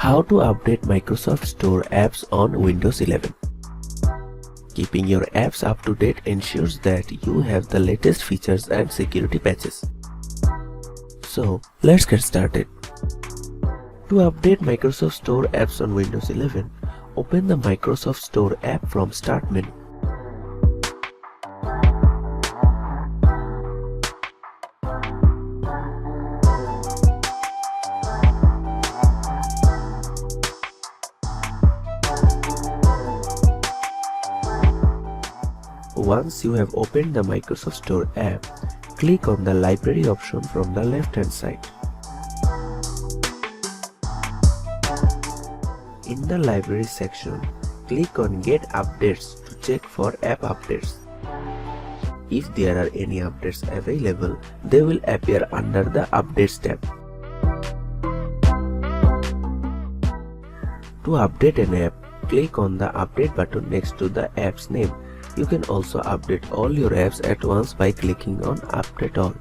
How to update Microsoft Store apps on Windows 11. Keeping your apps up to date ensures that you have the latest features and security patches. So, let's get started. To update Microsoft Store apps on Windows 11, open the Microsoft Store app from Start menu. Once you have opened the Microsoft Store app, click on the Library option from the left-hand side. In the Library section, click on Get Updates to check for app updates. If there are any updates available, they will appear under the Updates tab. To update an app, click on the Update button next to the app's name. You can also update all your apps at once by clicking on Update All.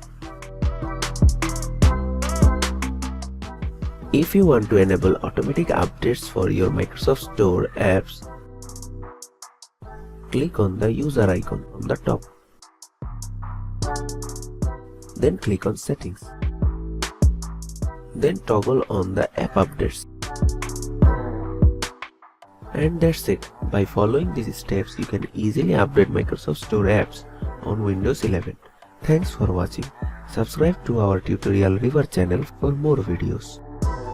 If you want to enable automatic updates for your Microsoft Store apps, click on the user icon on the top. Then click on Settings. Then toggle on the App Updates. And that's it. By following these steps, you can easily update Microsoft Store apps on Windows 11. Thanks for watching. Subscribe to our Tutorial River channel for more videos.